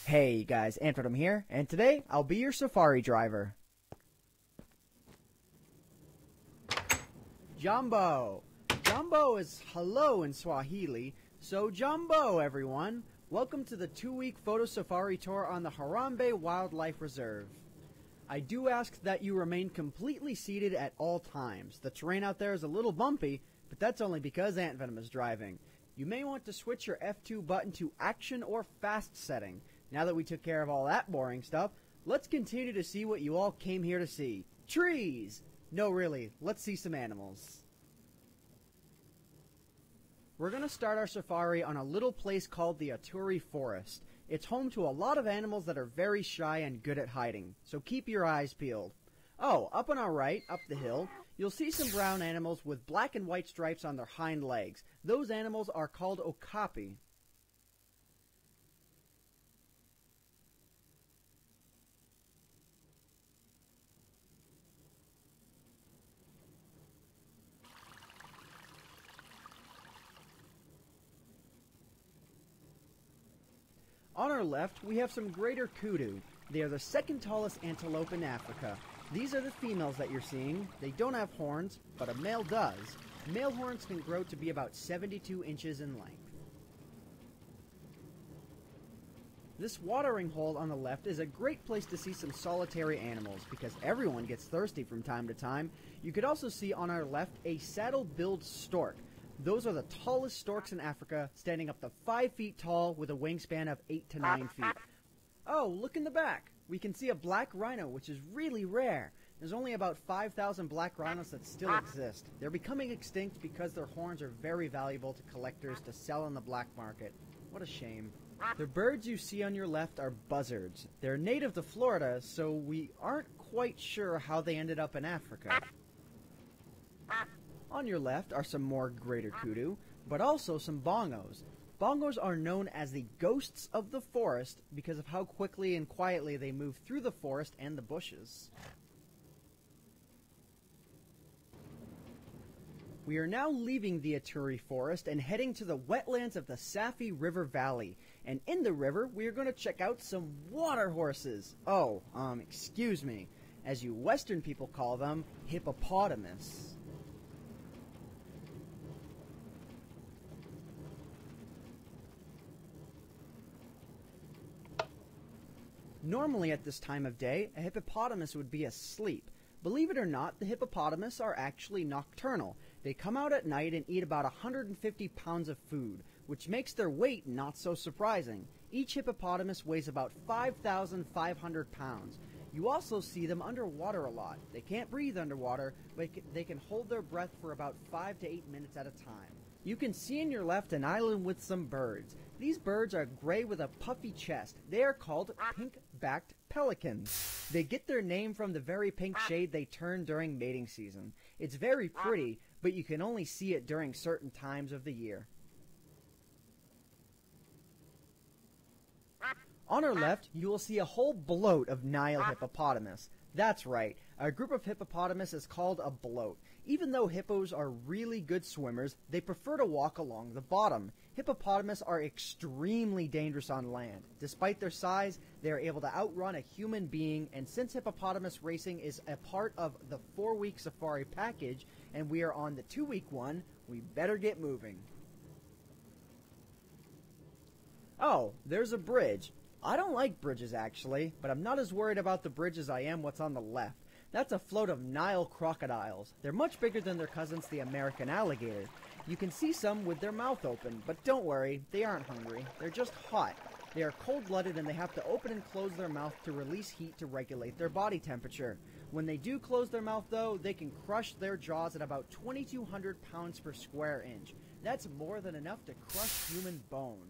Hey guys, Antrim here, and today I'll be your safari driver. Jambo! Jambo is hello in Swahili, so Jambo everyone! Welcome to the 2-week photo safari tour on the Harambe Wildlife Reserve. I do ask that you remain completely seated at all times. The terrain out there is a little bumpy, but that's only because Ant Venom is driving. You may want to switch your F2 button to action or fast setting. Now that we took care of all that boring stuff, let's continue to see what you all came here to see. Trees! No, really, let's see some animals. We're going to start our safari on a little place called the Ituri Forest. It's home to a lot of animals that are very shy and good at hiding, so keep your eyes peeled. Oh, up on our right, up the hill, you'll see some brown animals with black and white stripes on their hind legs. Those animals are called okapi. On our left, we have some greater kudu. They are the second tallest antelope in Africa. These are the females that you're seeing. They don't have horns, but a male does. Male horns can grow to be about 72 inches in length. This watering hole on the left is a great place to see some solitary animals because everyone gets thirsty from time to time. You could also see on our left a saddle-billed stork. Those are the tallest storks in Africa, standing up to 5 feet tall with a wingspan of 8 to 9 feet. Oh, look in the back. We can see a black rhino, which is really rare. There's only about 5,000 black rhinos that still exist. They're becoming extinct because their horns are very valuable to collectors to sell on the black market. What a shame. The birds you see on your left are buzzards. They're native to Florida, so we aren't quite sure how they ended up in Africa. On your left are some more greater kudu, but also some bongos. Bongos are known as the ghosts of the forest because of how quickly and quietly they move through the forest and the bushes. We are now leaving the Ituri Forest and heading to the wetlands of the Safi River Valley. And in the river, we are going to check out some water horses. Oh, excuse me. As you Western people call them, hippopotamus. Normally at this time of day, a hippopotamus would be asleep. Believe it or not, the hippopotamus are actually nocturnal. They come out at night and eat about 150 pounds of food, which makes their weight not so surprising. Each hippopotamus weighs about 5,500 pounds. You also see them underwater a lot. They can't breathe underwater, but they can hold their breath for about 5 to 8 minutes at a time. You can see in your left an island with some birds. These birds are gray with a puffy chest. They are called pink-backed pelicans. They get their name from the very pink shade they turn during mating season. It's very pretty, but you can only see it during certain times of the year. On our left, you will see a whole bloat of Nile hippopotamus. That's right, a group of hippopotamus is called a bloat. Even though hippos are really good swimmers, they prefer to walk along the bottom. Hippopotamus are extremely dangerous on land. Despite their size, they are able to outrun a human being, and since hippopotamus racing is a part of the 4-week safari package, and we are on the 2-week one, we better get moving. Oh, there's a bridge. I don't like bridges actually, but I'm not as worried about the bridge as I am what's on the left. That's a float of Nile crocodiles. They're much bigger than their cousins, the American alligator. You can see some with their mouth open, but don't worry, they aren't hungry. They're just hot. They are cold-blooded and they have to open and close their mouth to release heat to regulate their body temperature. When they do close their mouth though, they can crush their jaws at about 2,200 pounds per square inch. That's more than enough to crush human bone.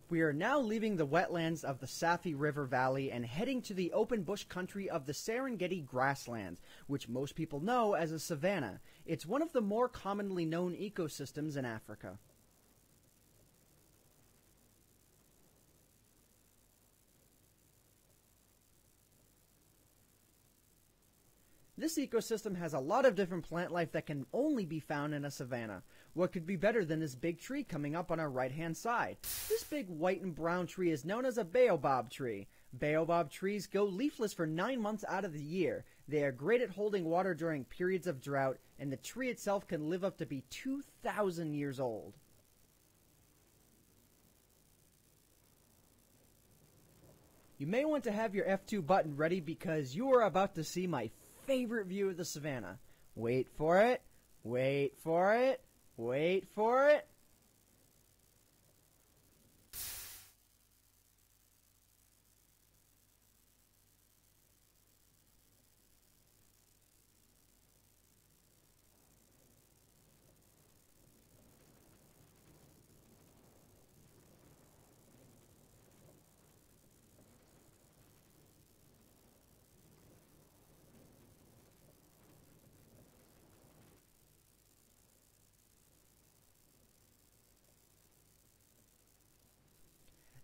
We are now leaving the wetlands of the Safi River Valley and heading to the open bush country of the Serengeti grasslands, which most people know as a savanna. It's one of the more commonly known ecosystems in Africa. This ecosystem has a lot of different plant life that can only be found in a savanna. What could be better than this big tree coming up on our right-hand side? This big white and brown tree is known as a baobab tree. Baobab trees go leafless for 9 months out of the year. They are great at holding water during periods of drought, and the tree itself can live up to be 2,000 years old. You may want to have your F2 button ready because you are about to see my favorite view of the savannah. Wait for it, wait for it, wait for it.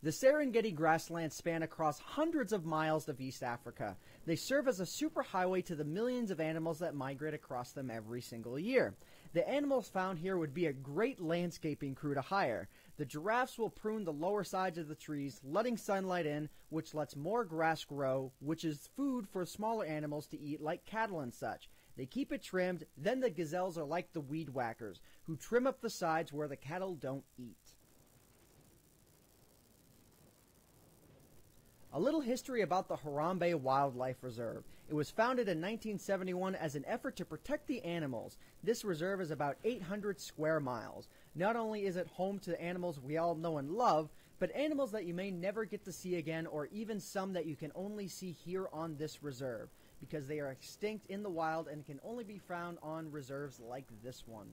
The Serengeti grasslands span across hundreds of miles of East Africa. They serve as a superhighway to the millions of animals that migrate across them every single year. The animals found here would be a great landscaping crew to hire. The giraffes will prune the lower sides of the trees, letting sunlight in, which lets more grass grow, which is food for smaller animals to eat like cattle and such. They keep it trimmed, then the gazelles are like the weed whackers, who trim up the sides where the cattle don't eat. A little history about the Harambe Wildlife Reserve. It was founded in 1971 as an effort to protect the animals. This reserve is about 800 square miles. Not only is it home to animals we all know and love, but animals that you may never get to see again, or even some that you can only see here on this reserve, because they are extinct in the wild and can only be found on reserves like this one.